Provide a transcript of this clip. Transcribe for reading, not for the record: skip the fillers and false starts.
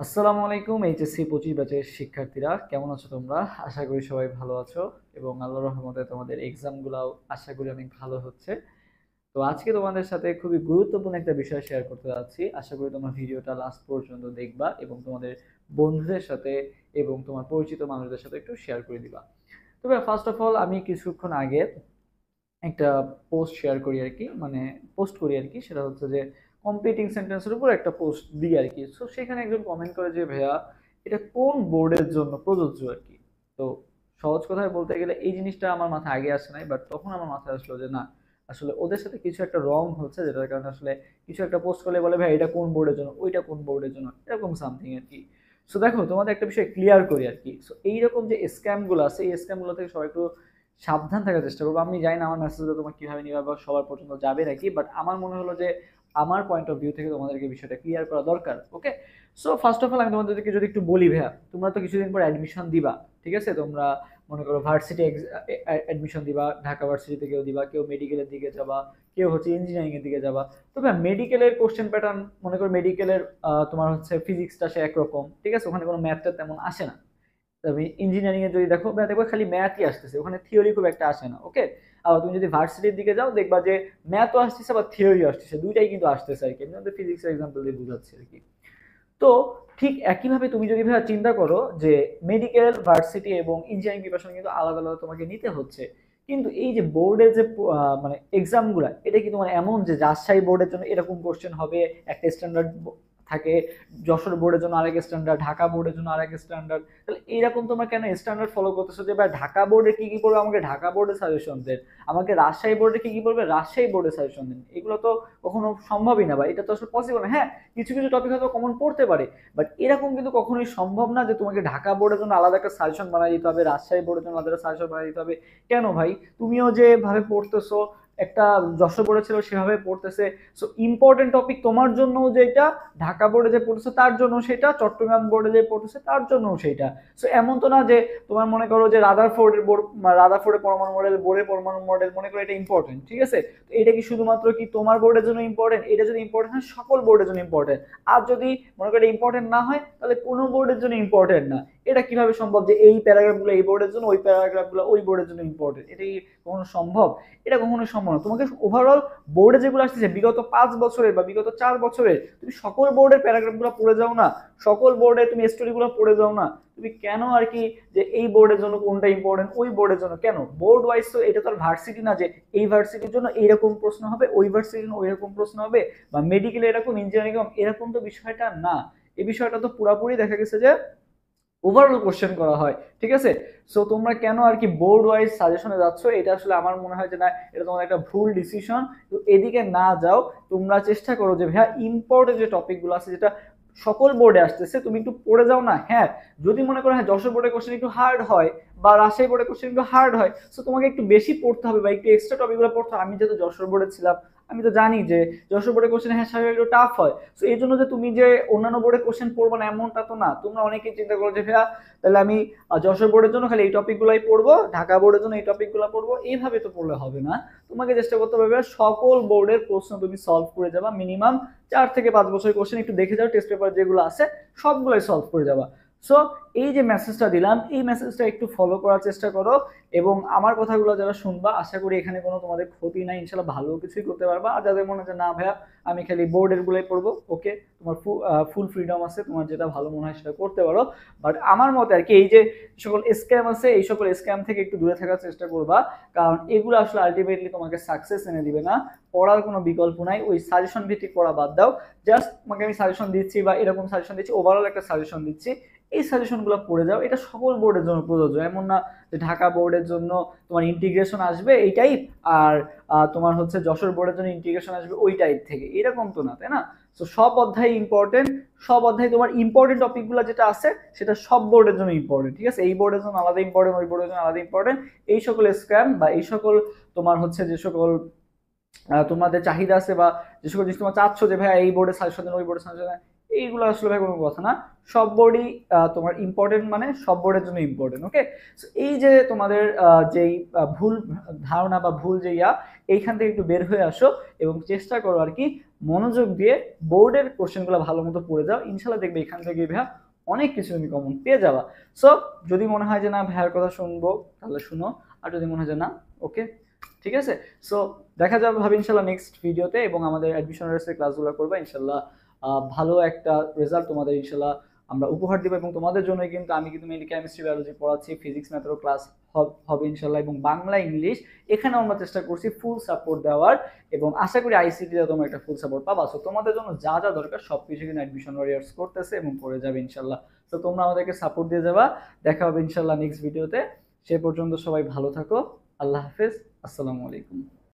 আসসালামু আলাইকুম এইচএসসি 25 ব্যাচের শিক্ষার্থীরা কেমন আছো তোমরা? আশা করি সবাই ভালো আছো এবং আল্লাহর রহমতে তোমাদের এক্সামগুলোও আশা করি অনেক ভালো হচ্ছে। তো আজকে তোমাদের সাথে খুবই গুরুত্বপূর্ণ একটা বিষয় শেয়ার করতে যাচ্ছি। আশা করি তোমরা ভিডিওটা লাস্ট পর্যন্ত দেখবা এবং তোমাদের বন্ধুদের সাথে এবং তোমার পরিচিত মানুষদের সাথে একটু শেয়ার করে দিবা। তবে ফার্স্ট অফ অল আমি কিছুক্ষণ আগে একটা পোস্ট শেয়ার করি আর কি, মানে পোস্ট করি আর কি। সেটা হচ্ছে যে কম্পিটিং সেন্টেন্সের উপর একটা পোস্ট দিই আর কি। সো সেখানে একজন কমেন্ট করে যে ভাইয়া এটা কোন বোর্ডের জন্য প্রযোজ্য আর কি। তো সহজ কথায় বলতে গেলে এই জিনিসটা আমার মাথায় আগে আসে নাই, বাট তখন আমার মাথায় আসলো যে না, আসলে ওদের সাথে কিছু একটা রং হচ্ছে, যেটার কারণে আসলে কিছু একটা পোস্ট করলে বলে ভাই এটা কোন বোর্ডের জন্য, ওইটা কোন বোর্ডের জন্য, এরকম সামথিং আর কি। সো দেখো তোমাদের একটা বিষয় ক্লিয়ার করি আর কি। সো এইরকম যে স্ক্যাম গুলো আছে, এই স্ক্যাম গুলো থেকে সবাই একটু সাবধান থাকার চেষ্টা করবো। আমি জানি না আমার মেসেজটা তোমার কিভাবে নিবে বা সবার পর্যন্ত যাবে নাকি, বাট আমার মনে হলো যে আমার পয়েন্ট অফ ভিউ থেকে তোমাদেরকে বিষয়টা ক্লিয়ার করা দরকার। ওকে, সো ফার্স্ট অফ অল আমি তোমাদেরকে যদি একটু বলি ভাইয়া, তোমরা তো কিছুদিন পর অ্যাডমিশন দিবা, ঠিক আছে? তোমরা মনে করো ভার্সিটি অ্যাডমিশন দিবা, ঢাকা ভার্সিটিতে কেউ দিবা, কেউ মেডিকেলের দিকে যাবা, কেউ হচ্ছে ইঞ্জিনিয়ারিং এর দিকে যাবা। তবে মেডিকেলের কোশ্চেন প্যাটার্ন, মনে করো মেডিকেলের তোমার হচ্ছে ফিজিক্সটা সে একরকম, ঠিক আছে? ওখানে কোনো ম্যাথটা তেমন আসে না। তুমি ইঞ্জিনিয়ারিং এ যদি দেখো দেখবে খালি ম্যাথই আসতেছে, ওখানে থিওরি খুব একটা আসে না। ওকে, আর তুমি যদি ভার্সিটির দিকে যাও দেখবা যে ম্যাথও আসতেছে বা থিওরি আসতেছে, দুইটাই কিন্তু আসতেছে আর কি। আমি তোমাদের ফিজিক্সের এক্সাম্পল দিয়ে বুঝাচ্ছি আর কি। তো ঠিক একইভাবে তুমি যদি ভাবে চিন্তা করো যে মেডিকেল, ভার্সিটি এবং ইঞ্জিনিয়ারিং প্রিপারেশন কিন্তু আলাদা আলাদা তোমাকে নিতে হচ্ছে, কিন্তু এই যে বোর্ডের যে মানে এক্সাম গুলা, এটা কি তোমার এমন যে রাজশাহী বোর্ডের জন্য এরকম কোশ্চেন হবে, একটা স্ট্যান্ডার্ড থাকে, যশোর বোর্ডের জন্য আরেক স্ট্যান্ডার্ড, ঢাকা বোর্ডের জন্য আরেক স্ট্যান্ডার্ড? তাহলে এইরকম তোমরা কেন স্ট্যান্ডার্ড ফলো করতেছো যে ভাই ঢাকা বোর্ডে কি কি পড়বে আমাকে ঢাকা বোর্ডে সাজেশন দেন, আমাকে রাজশাহী বোর্ডে কি কি পড়বে রাজশাহী বোর্ডে সাজেশন দেন? এগুলো তো কখনো সম্ভবই না, বা এটা তো আসলে পসিবল না। হ্যাঁ, কিছু কিছু টপিক হয়তো কমন পড়তে পারে, বাট এরকম কিন্তু কখনোই সম্ভব না যে তোমাকে ঢাকা বোর্ডের জন্য আলাদা একটা সাজেশন বানিয়ে দিতে হবে, রাজশাহী বোর্ডের জন্য আলাদা সাজেশন বানিয়ে দিতে হবে। কেন ভাই? তুমিও যেভাবে পড়তেছো, একটা যশোর বোর্ডে ছিল সেভাবে পড়তেছে। সো ইম্পর্টেন্ট টপিক তোমার জন্য যেটা, ঢাকা বোর্ডে যে পড়তেছে তার জন্য সেটা, চট্টগ্রাম বোর্ডে যে পড়তেছে তার জন্য সেটা। সো এমন তো না যে তোমার মনে করো যে রাদারফোর্ডের বোর্ড, রাদারফোর্ডের পরমাণু মডেল, বোর্ডের পরমাণু মডেল মনে করো এটা ইম্পর্টেন্ট, ঠিক আছে? তো এটা কি শুধুমাত্র কি তোমার বোর্ডের জন্য ইম্পর্টেন্ট? এটা যদি ইম্পর্টেন্ট হয় সকল বোর্ডের জন্য ইম্পর্টেন্ট। আর যদি মনে করো ইম্পর্টেন্ট না হয় তাহলে কোনো বোর্ডের জন্য ইম্পর্টেন্ট না। এটা কিভাবে সম্ভব যে এই প্যারাগ্রাফগুলো এই বোর্ডের জন্য, ওই প্যারাগ্রাফগুলো ওই বোর্ডের জন্য ইম্পর্টেন্ট? এটা কি কখনো সম্ভব? এটা কখনোই সম্ভব না। তোমাকে ওভারঅল বোর্ডে যেগুলো আসতেছে বিগত 5 বছরের বা বিগত 4 বছরের, তুমি সকল বোর্ডের প্যারাগ্রাফগুলো পড়ে যাও না, সকল বোর্ডে তুমি স্টোরিগুলো পড়ে যাও না? তুমি কেন আর কি যে এই বোর্ডের জন্য কোনটা ইম্পর্টেন্ট, ওই বোর্ডের জন্য কেন? বোর্ড ওয়াইজ তো এটা তো আর ভার্সিটি না যে এই ভার্সিটির জন্য এইরকম প্রশ্ন হবে, ওই ভার্সিটির জন্য ওইরকম প্রশ্ন হবে, বা মেডিকেলে এরকম, ইঞ্জিনিয়ারিং এরকম তো বিষয়টা না। এই বিষয়টা তো পুরাপুরি দেখা গেছে যে ওভারঅল কোশ্চেন করা হয়, ঠিক আছে? সো তোমরা কেন আর কি বোর্ড ওয়াইজ সাজেশনে যাচ্ছ? এটা আসলে আমার মনে হয় যে না, এটা তোমার একটা ভুল ডিসিশন। তো এদিকে না যাও, তোমরা চেষ্টা করো যে ভাইয়া ইম্পর্টেন্ট যে টপিকগুলো আছে যেটা সকল বোর্ডে আসতেছে তুমি একটু পড়ে যাও না। হ্যাঁ, যদি মনে করো হ্যাঁ যশোর বোর্ডের কোশ্চেন একটু হার্ড হয় বা রাজশাহী বোর্ডের কোশ্চেন একটু হার্ড হয়, সো তোমাকে একটু বেশি পড়তে হবে বা একটু এক্সট্রা টপিকগুলো পড়তে হবে। আমি যেহেতু যশোর বোর্ডে ছিলাম, আমি তো জানি যে যশোর বোর্ডের কোশ্চেন হ্যাঁ স্বাভাবিক একটু টাফ হয়। সো এই জন্য যে তুমি যে অন্যান্য বোর্ডের কোশ্চেন পড়বো না এমনটা তো না। তোমরা অনেকেই চিন্তা করো যে ভাইয়া তাহলে আমি যশোর বোর্ডের জন্য খালি এই টপিকগুলোই পড়বো, ঢাকা বোর্ডের জন্য এই টপিকগুলো পড়বো, এইভাবে তো পড়লে হবে না। তোমাকে চেষ্টা করতে হবে সকল বোর্ডের প্রশ্ন তুমি সলভ করে যাবা, মিনিমাম 4 থেকে 5 বছরের কোশ্চেন একটু দেখে যাও, টেস্ট পেপার যেগুলো আছে সবগুলোই সলভ করে যাবা। সো এই যে মেসেজটা দিলাম, এই মেসেজটা একটু ফলো করার চেষ্টা করো। এবং আমার কথাগুলো যারা শুনবা, আশা করি এখানে কোনো তোমাদের ক্ষতি নাই, ইনশাল্লাহ ভালো কিছুই করতে পারবা। আর যাদের মনে হয় না ভাইয়া আমি খালি বোর্ডের গুলোই পড়বো, ওকে, তোমার ফুল ফ্রিডম আছে, তোমার যেটা ভালো মনে হয় সেটা করতে পারো। বাট আমার মতে আর কি এই যে সকল স্ক্যাম আছে, এই সকল স্ক্যাম থেকে একটু দূরে থাকার চেষ্টা করবা, কারণ এগুলো আসলে আলটিমেটলি তোমাকে সাকসেস এনে দিবে না। পড়ার কোনো বিকল্প নাই, ওই সাজেশন ভিত্তিক পড়া বাদ দাও। জাস্ট তোমাকে আমি সাজেশন দিচ্ছি বা এরকম সাজেশন দিচ্ছি, ওভারঅল একটা সাজেশন দিচ্ছি, এই সাজেশনগুলো পড়ে যাও। এটা সকল বোর্ডের জন্য প্রযোজ্য, এমন না যে ঢাকা বোর্ডের জন্য তোমার ইন্টিগ্রেশন আসবে এই টাইপ, আর তোমার হচ্ছে যশোর বোর্ডের জন্য ইন্টিগ্রেশন আসবে ওই টাইপ থেকে, এরকম তো না, তাই না? তো সব অধ্যায় ইম্পর্টেন্ট, সব অধ্যায় তোমার ইম্পর্টেন্ট টপিকগুলো যেটা আছে সেটা সব বোর্ডের জন্য ইম্পর্টেন্ট, ঠিক আছে? এই বোর্ডের জন্য আলাদা ইম্পর্টেন্ট, ওই বোর্ডের জন্য আলাদা ইম্পর্টেন্ট। এই সকল স্ক্যাম বা এই সকল তোমার হচ্ছে যে সকল তোমাদের চাহিদা আছে বা যে সকল জিনিস তোমার চাচ্ছ যে ভাই এই বোর্ডে সাজেশন দেন, ওই বোর্ডে সাজেশন দেন, এইগুলো আসলে ভাই কোনো কথা না। সব বোর্ডই তোমার ইম্পর্টেন্ট, মানে সব বোর্ডের জন্য ইম্পর্টেন্ট। ওকে, এই যে তোমাদের যেই ভুল ধারণা বা ভুল যে এইখান থেকে একটু বের হয়ে আসো এবং চেষ্টা করো আর কি মনোযোগ দিয়ে বোর্ডের কোশ্চেনগুলো ভালো মতো পড়ে যাও, ইনশাল্লাহ দেখবে এখান থেকে ভাইয়া অনেক কিছু তুমি কমন পেয়ে যাবা। সো যদি মনে হয় যে না ভাইয়ার কথা শুনবো তাহলে শুনো, আর যদি মনে হয় যে না, ওকে, ঠিক আছে। সো দেখা যাবে ভাবি ইনশাল্লাহ নেক্সট ভিডিওতে, এবং আমাদের অ্যাডমিশন রেসের ক্লাসগুলো করবো ইনশাল্লাহ। ভালো একটা রেজাল্ট তোমাদের ইনশাল্লাহ আমরা উপহার দিব, এবং তোমাদের জন্য কিন্তু আমি কিন্তু মেনলি কেমিস্ট্রি বায়োলজি পড়াচ্ছি, ফিজিক্স ম্যাথেরও ক্লাস হবে ইনশাল্লাহ, এবং বাংলা ইংলিশ এখানেও আমরা চেষ্টা করছি ফুল সাপোর্ট দেওয়ার, এবং আশা করি আইসিটিতে তোমরা একটা ফুল সাপোর্ট পাবা। সো তোমাদের জন্য যা যা দরকার সবকিছু কিন্তু অ্যাডমিশন ওয়ারিয়ার্স করতেছে এবং করে যাবে ইনশাল্লাহ। তো তোমরা আমাদেরকে সাপোর্ট দিয়ে যাবা। দেখা হবে ইনশাল্লাহ নেক্সট ভিডিওতে। সে পর্যন্ত সবাই ভালো থাকো। আল্লাহ হাফেজ। আসসালামু আলাইকুম।